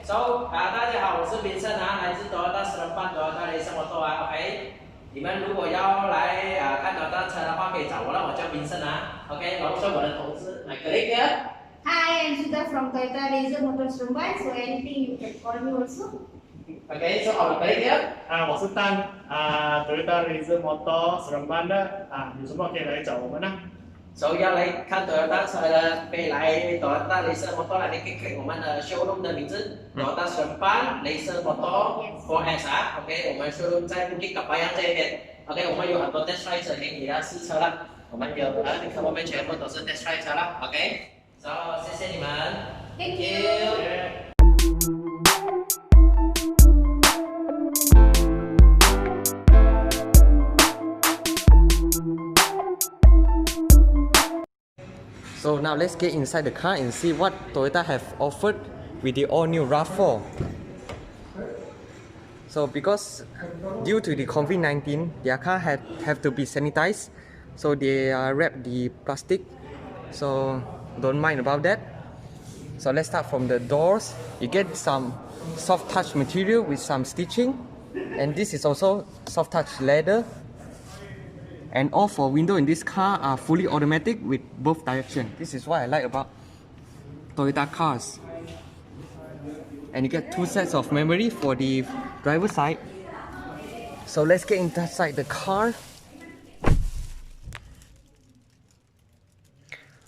大家好，我是Vincent啊，来自Toyota SDN.BHD Toyota 雷神摩托啊 ，OK。你们如果要来看Toyota车的话，可以找我了，我叫Vincent啊 ，OK。然后是我的同事来，colleague here. Hi, I'm Sutha from Toyota Razor Motor Seremban, so anything you can call me also. Okay, so our colleague here. 我是Dan，Toyota Razor Motor Seremban 的有什么可以来找我们呢？ So 要来看 Toyota 车的，可以来 Toyota Razor Motor 来，你可以看我们的 showroom 的名字 Toyota SDN.BHD Razor Motor 4S 啊 ，OK， 我们 showroom 在 Bukit Kapayang 这边 ，OK， 我们有很多 test drive 车给你的试车了，我们有你看我们全部都是 test drive 车了 ，OK， so 谢谢你们 ，Thank you. So now let's get inside the car and see what Toyota have offered with the all-new Rav4. So because due to the COVID-19, their car have to be sanitized, so they wrap the plastic. So don't mind about that. So let's start from the doors. You get some soft touch material with some stitching, and this is also soft touch leather. And all four windows in this car are fully automatic with both directions. This is what I like about Toyota cars. And you get two sets of memory for the driver's side. So let's get inside the car.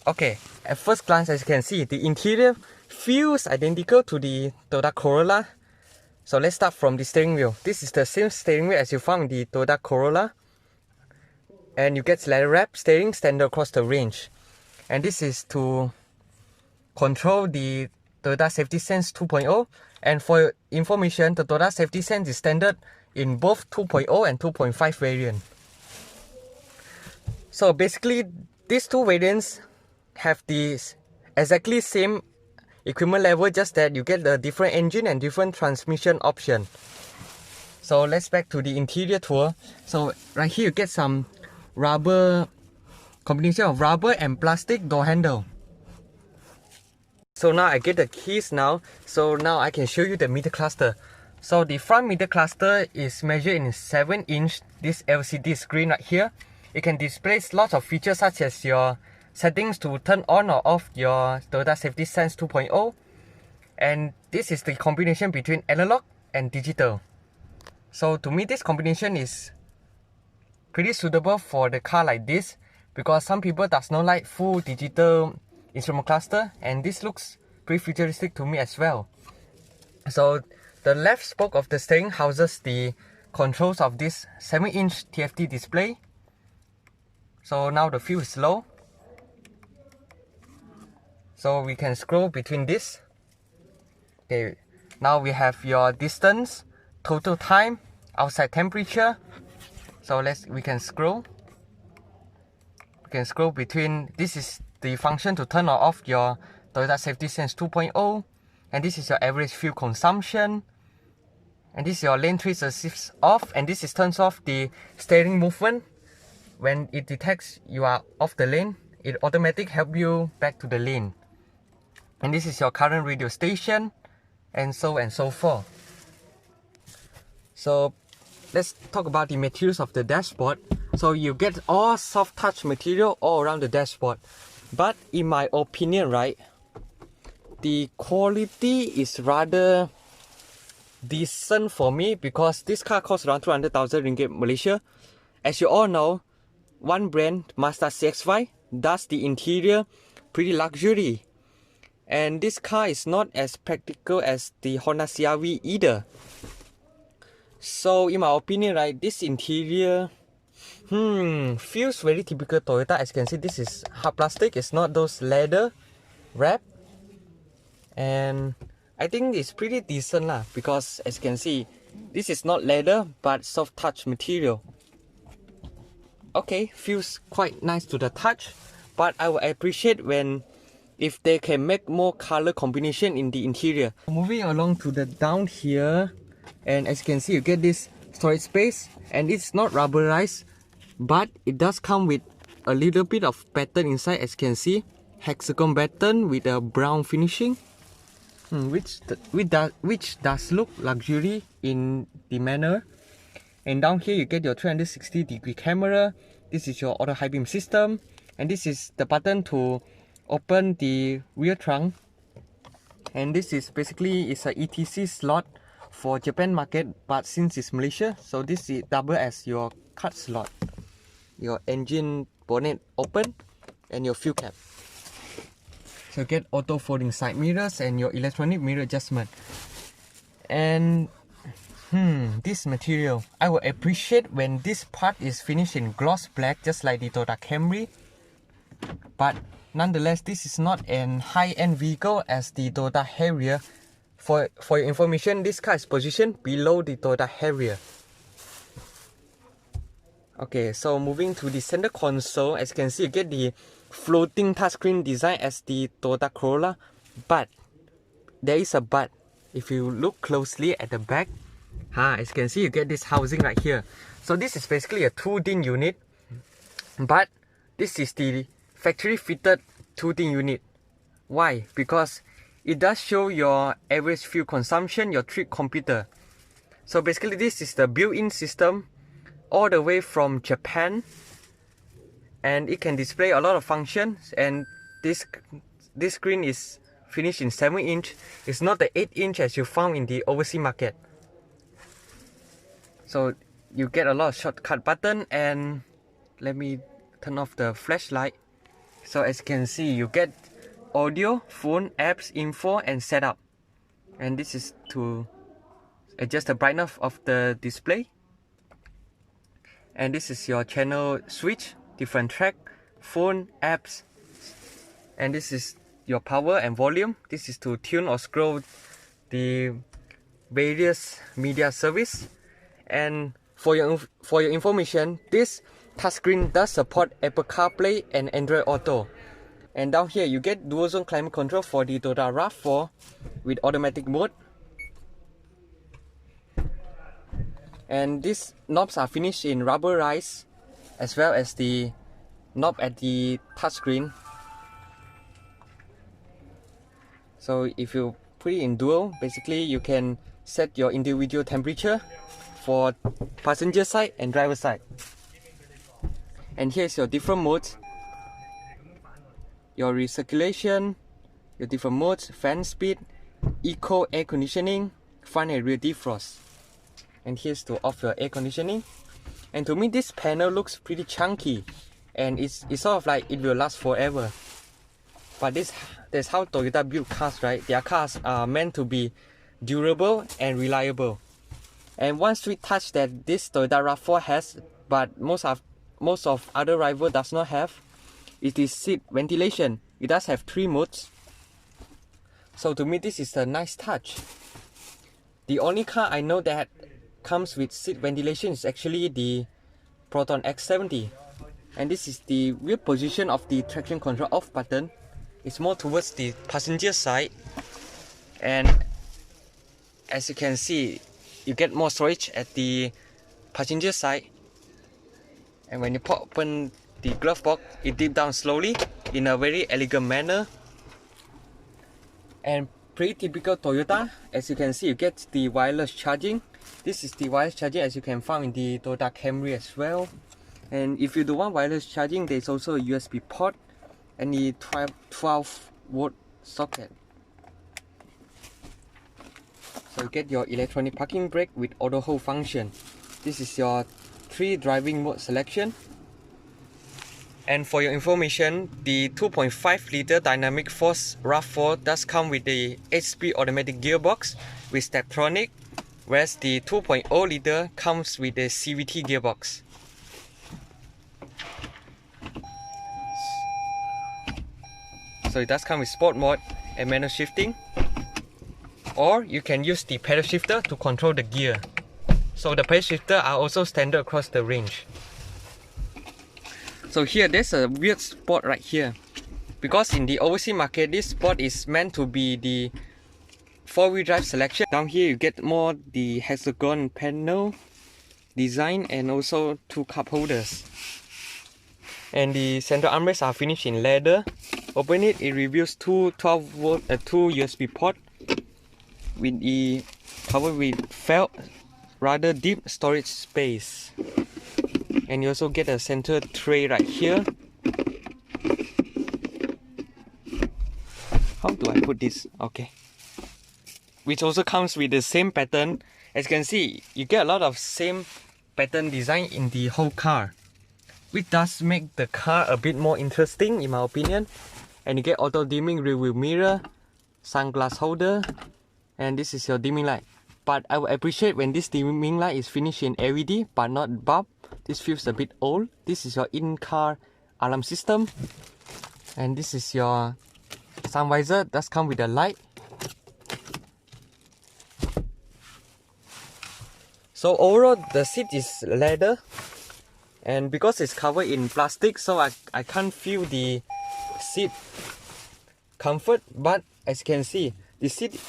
Okay, at first glance, as you can see, the interior feels identical to the Toyota Corolla. So let's start from the steering wheel. This is the same steering wheel as you found in the Toyota Corolla. And you get leather wrap steering standard across the range. And this is to control the Toyota Safety Sense 2.0. And for your information, the Toyota Safety Sense is standard in both 2.0 and 2.5 variant. So basically, these two variants have the exactly same equipment level, just that you get the different engine and different transmission option. So let's back to the interior tour. So right here you get some rubber, combination of rubber and plastic door handle. So now I get the keys now. So now I can show you the meter cluster. So the front meter cluster is measured in 7-inch this LCD screen right here. It can display lots of features such as your settings to turn on or off your Toyota Safety Sense 2.0. And this is the combination between analog and digital. So to me, this combination is pretty suitable for the car like this, because some people does not like full digital instrument cluster, and this looks pretty futuristic to me as well. So the left spoke of the steering houses the controls of this 7-inch TFT display. So now the fuel is low, so we can scroll between this. Okay, now we have your distance, total time, outside temperature. So we can scroll. We can scroll between. This is the function to turn or off your Toyota Safety Sense 2.0, and this is your average fuel consumption. And this is your lane trace assist off, and this is turns off the steering movement. When it detects you are off the lane, it automatically help you back to the lane. And this is your current radio station, and so forth. So let's talk about the materials of the dashboard. So you get all soft touch material all around the dashboard. But in my opinion, right, the quality is rather decent for me, because this car costs around 200,000 ringgit Malaysia. As you all know, one brand, Mazda CX-5, does the interior pretty luxury. And this car is not as practical as the Honda CR-V either. So in my opinion, right, this interior feels very typical Toyota. As you can see, this is hard plastic, it's not those leather wrap. And I think it's pretty decent lah, because as you can see, this is not leather but soft touch material. Okay, feels quite nice to the touch, but I would appreciate if they can make more color combination in the interior. Moving along to the down here, and as you can see, you get this storage space, and it's not rubberized, but it does come with a little bit of pattern inside. As you can see, hexagon pattern with a brown finishing. which does look luxury in the manner. And down here you get your 360-degree camera. This is your auto high beam system, and this is the button to open the rear trunk. And this is basically a ETC slot for Japan market, but since it's Malaysia, so this is double as your cut slot. Your engine bonnet open and your fuel cap. So get auto folding side mirrors and your electronic mirror adjustment. And this material, I would appreciate when this part is finished in gloss black, just like the Toyota Camry. But nonetheless, this is not an high-end vehicle as the Toyota Harrier. For your information, this car is positioned below the Toyota Harrier. Okay, so moving to the center console, as you can see, you get the floating touchscreen design as the Toyota Corolla. But there is a but. If you look closely at the back, as you can see, you get this housing right here. So this is basically a 2-din unit, but this is the factory fitted 2-din unit. Why? Because it does show your average fuel consumption, your trip computer. So basically this is the built-in system all the way from Japan, and it can display a lot of functions. And this screen is finished in 7-inch. It's not the 8-inch as you found in the overseas market. So you get a lot of shortcut button, and let me turn off the flashlight. So as you can see, you get audio, phone, apps, info, and setup. And this is to adjust the brightness of the display. And this is your channel switch, different track, phone, apps. And this is your power and volume. This is to tune or scroll the various media service. And for your information, this touchscreen does support Apple CarPlay and Android Auto. And down here you get dual zone climate control for the Toyota Rav4 with automatic mode. And these knobs are finished in rubberized, as well as the knob at the touchscreen. So if you put it in dual, basically you can set your individual temperature for passenger side and driver side. And here's your different modes, your recirculation, your different modes, fan speed, eco air conditioning, front and rear defrost. And here's to off your air conditioning. And to me, this panel looks pretty chunky, and it's sort of like it will last forever. But that's how Toyota build cars, right? Their cars are meant to be durable and reliable. And one sweet touch that this Toyota Rav4 has, but most of other rival does not have, is the seat ventilation. It does have 3 modes. So to me, this is a nice touch. The only car I know that comes with seat ventilation is actually the Proton X70. And this is the rear position of the traction control off button. It's more towards the passenger side. And as you can see, you get more storage at the passenger side. And when you pop open the glove box, it dips down slowly in a very elegant manner. And pretty typical Toyota, as you can see, you get the wireless charging. This is the wireless charging as you can find in the Toyota Camry as well. And if you do want wireless charging, there's also a USB port and the 12-volt socket. So you get your electronic parking brake with auto hold function. This is your 3 driving mode selection. And for your information, the 2.5-liter dynamic force Rav4 does come with the 8-speed automatic gearbox with Steptronic, whereas the 2.0-liter comes with the CVT gearbox. So it does come with sport mode and manual shifting, or you can use the pedal shifter to control the gear. So the pedal shifter are also standard across the range. So here there's a weird spot right here, because in the overseas market this spot is meant to be the 4-wheel drive selection. Down here you get more the hexagon panel design and also 2 cup holders. And the central armrests are finished in leather. Open it, it reveals 2 12-volt, 2 USB port covered with felt rather deep storage space. And you also get a center tray right here. How do I put this? Okay. Which also comes with the same pattern. As you can see, you get a lot of same pattern design in the whole car, which does make the car a bit more interesting in my opinion. And you get auto dimming rear view mirror, sunglass holder, and this is your dimming light. But I would appreciate when this dimming light is finished in LED but not bulb. This feels a bit old. This is your in-car alarm system, and this is your sun visor. Does come with a light. So overall, the seat is leather, and because it's covered in plastic, so I can't feel the seat comfort. But as you can see, the seat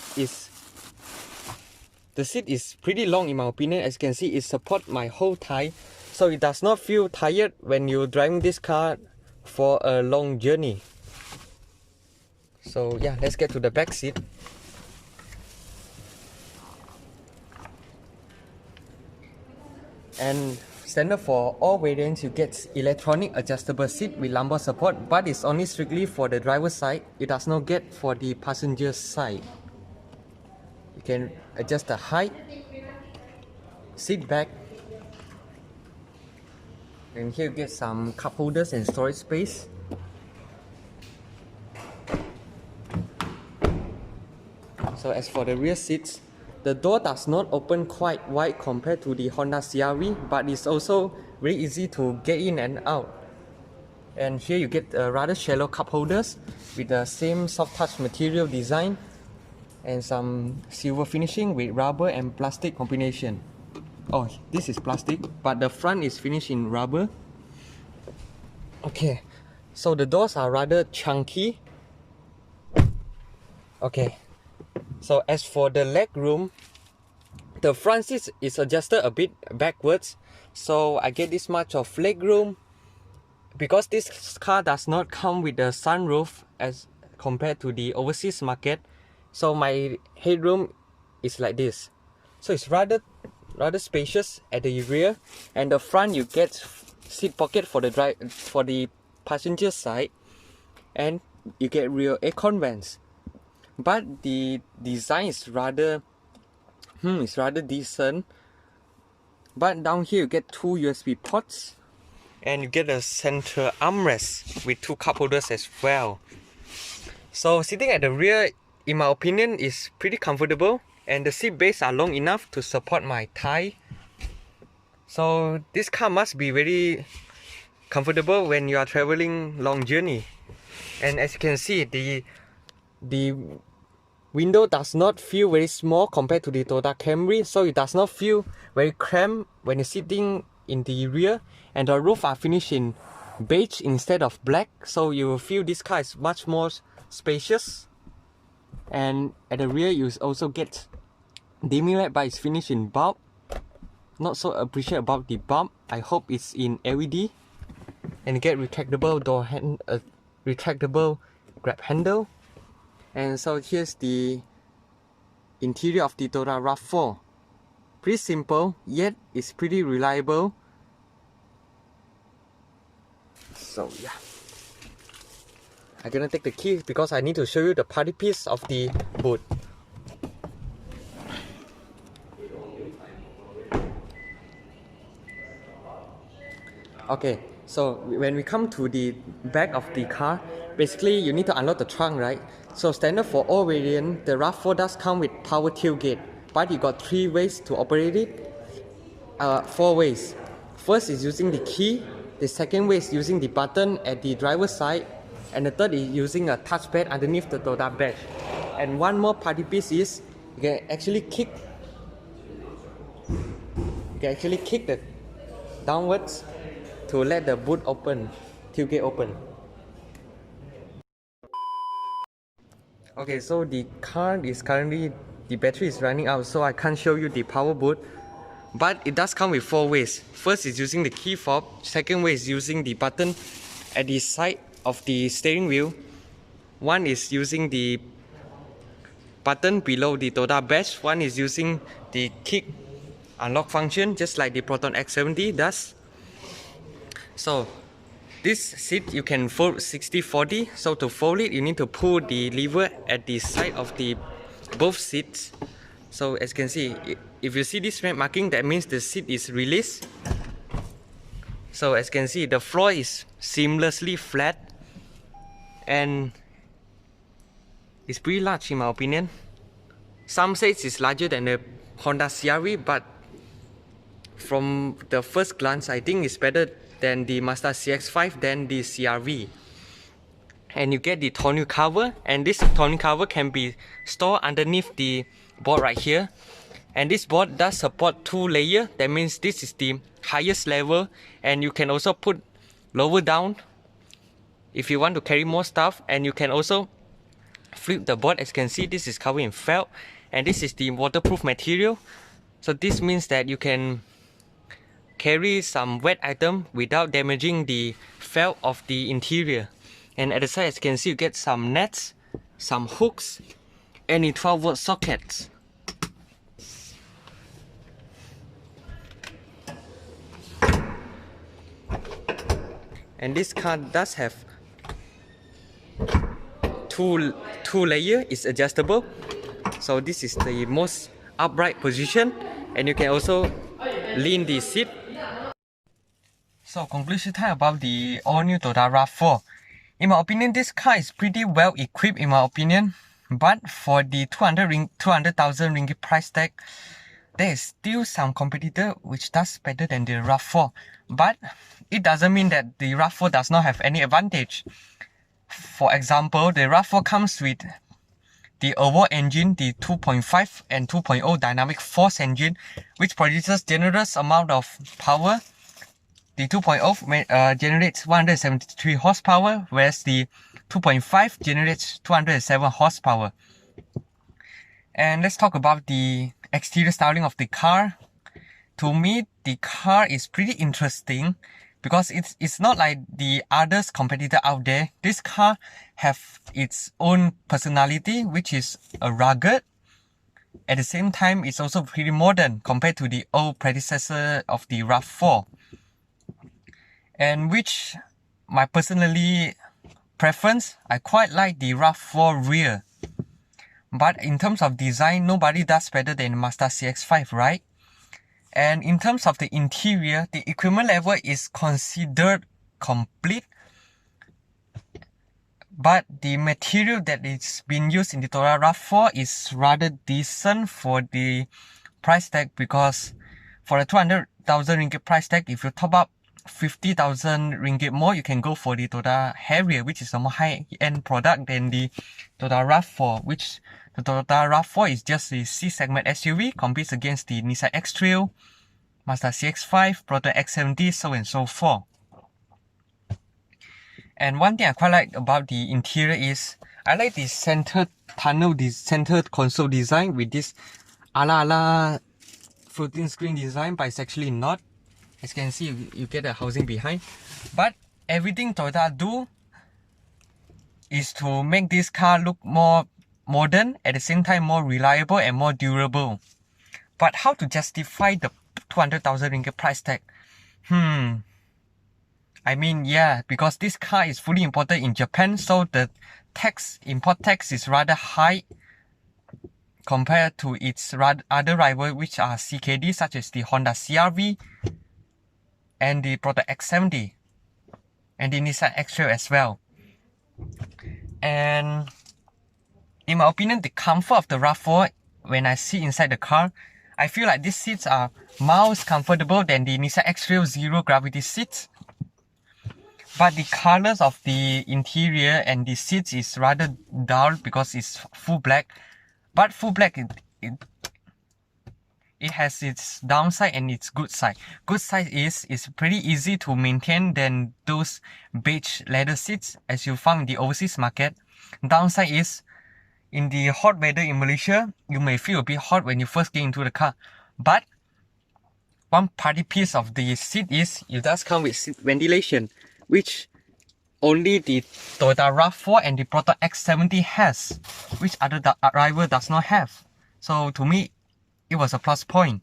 is pretty long in my opinion. As you can see, it supports my whole thigh, so it does not feel tired when you're driving this car for a long journey. So yeah, let's get to the back seat. And standard for all variants, you get electronic adjustable seat with lumbar support, but it's only strictly for the driver's side. It does not get for the passenger side. You can adjust the height, seat back, and here you get some cup holders and storage space. So as for the rear seats, the door does not open quite wide compared to the Honda CR-V, but it's also very easy to get in and out. And here you get rather shallow cup holders with the same soft touch material design and some silver finishing with rubber and plastic combination. Oh, this is plastic, but the front is finished in rubber. Okay, so the doors are rather chunky. Okay, so as for the leg room, the front seat is adjusted a bit backwards, so I get this much of leg room. Because this car does not come with a sunroof as compared to the overseas market, so my headroom is like this. So it's rather spacious at the rear, and the front you get seat pocket for the passenger side, and you get rear aircon vents. But the design is rather decent. But down here you get two USB ports, and you get a center armrest with two cup holders as well. So sitting at the rear, in my opinion, is pretty comfortable, and the seat base are long enough to support my thigh. So this car must be very comfortable when you are traveling long journey. And as you can see, the window does not feel very small compared to the Toyota Camry, so it does not feel very cramped when you're sitting in the rear. And the roof are finished in beige instead of black, so you will feel this car is much more spacious. And at the rear you also get dimming light, but it's finished in bulb. Not so appreciate about the bulb. I hope it's in LED. And you get retractable door retractable grab handle. And so here's the interior of the Toyota Rav4. Pretty simple, yet it's pretty reliable. So yeah, I'm gonna take the key because I need to show you the party piece of the boot. Okay, so when we come to the back of the car, basically you need to unlock the trunk, right? So standard for all variants, the Rav4 does come with power tailgate, but you got 3 ways to operate it. 4 ways. First is using the key, the second way is using the button at the driver's side, and the third is using a touchpad underneath the Toyota badge. And one more party piece is you can actually kick the downwards to let the boot open, tailgate open. Okay, so the car is currently, the battery is running out, so I can't show you the power boot. But it does come with 4 ways. First is using the key fob, second way is using the button at the side of the steering wheel. One is using the button below the Toyota badge. One is using the kick unlock function, just like the Proton X70 does. So this seat you can fold 60-40. So to fold it, you need to pull the lever at the side of the both seats. So as you can see, if you see this red marking, that means the seat is released. So as you can see, the floor is seamlessly flat and it's pretty large in my opinion. Some say it's larger than the Honda CR-V, but from the first glance, I think it's better than the Mazda CX-5 than the CR-V. And you get the tonneau cover, and this tonneau cover can be stored underneath the board right here. And this board does support 2 layers. That means this is the highest level, and you can also put lower down if you want to carry more stuff. And you can also flip the board. As you can see, this is covered in felt, and this is the waterproof material. So this means that you can carry some wet item without damaging the felt of the interior. And at the side, as you can see, you get some nets, some hooks, and a 12-volt sockets. And this car does have two layer. It's adjustable. So this is the most upright position, and you can also lean the seat. So conclusion time about the all-new Toyota Rav4. In my opinion, this car is pretty well equipped in my opinion. But for the 200,000 ringgit price tag, there is still some competitor which does better than the Rav4. But it doesn't mean that the Rav4 does not have any advantage. For example, the Rav4 comes with the Evo engine, the 2.5 and 2.0 dynamic force engine, which produces generous amount of power. The 2.0 generates 173 horsepower, whereas the 2.5 generates 207 horsepower. And let's talk about the exterior styling of the car. To me, the car is pretty interesting because it's not like the others competitor out there. This car have its own personality, which is rugged. At the same time, it's also pretty modern compared to the old predecessor of the Rav4. And which my personally preference, I quite like the Rav4 rear. But in terms of design, nobody does better than Mazda CX-5, right? And in terms of the interior, the equipment level is considered complete. But the material that is being used in the Toyota Rav4 is rather decent for the price tag, because for a 200,000 ringgit price tag, if you top up 50,000 ringgit more, you can go for the Toyota Harrier, which is a more high-end product than the Toyota Rav4, which the Toyota Rav4 is just a C-segment SUV, competes against the Nissan Xtrail, Mazda CX-5, Proton X70, so on and so forth. And one thing I quite like about the interior is, I like the center tunnel, the center console design with this ala floating screen design, but it's actually not. As you can see, you get a housing behind. But everything Toyota do is to make this car look more modern, at the same time more reliable and more durable. But how to justify the 200,000 ringgit price tag? I mean, yeah, because this car is fully imported in Japan, so the import tax is rather high compared to its other rivals, which are CKD, such as the Honda CR-V and the Proton X70 and the Nissan Xtrail as well. And in my opinion, the comfort of the Rav4, when I sit inside the car, I feel like these seats are miles comfortable than the Nissan Xtrail zero gravity seats. But the colors of the interior and the seats is rather dull because it's full black. But full black, it has its downside and its good side. Good side is it's pretty easy to maintain than those beige leather seats as you found in the overseas market. Downside is, in the hot weather in Malaysia, you may feel a bit hot when you first get into the car. But one party piece of the seat is, it does come with seat ventilation, which only the Toyota Rav4 and the Proton X70 has, which other rival does not have. So to me, it was a plus point.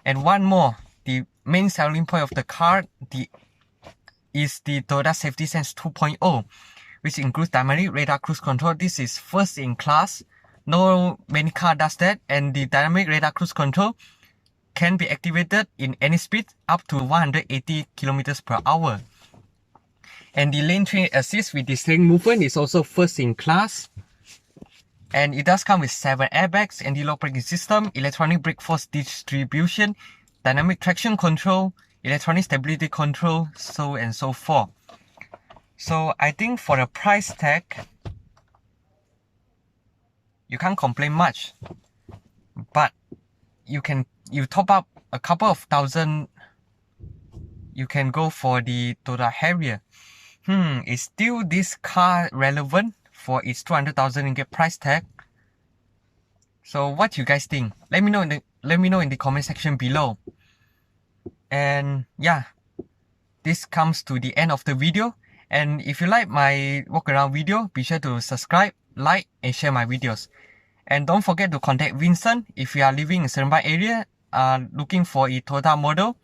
And one more, the main selling point of the car is the Toyota Safety Sense 2.0, which includes dynamic radar cruise control. This is first in class. No many car does that, and the dynamic radar cruise control can be activated in any speed up to 180 km per hour. And the lane change assist with the steering movement is also first in class. And it does come with 7 airbags, anti-lock braking system, electronic brake force distribution, dynamic traction control, electronic stability control, so and so forth. So I think for the price tag, you can't complain much. But you top up a couple of thousand, you can go for the Toyota Harrier. Is still this car relevant for its 200,000 ringgit price tag? So what you guys think? Let me know in the comment section below. And yeah, this comes to the end of the video. And if you like my walk around video, be sure to subscribe, like, and share my videos. And don't forget to contact Vincent if you are living in Seremban area, looking for a Toyota model.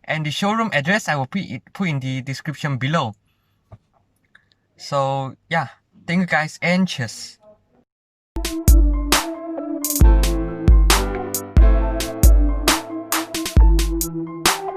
And the showroom address I will put in the description below. So yeah, thank you guys and cheers.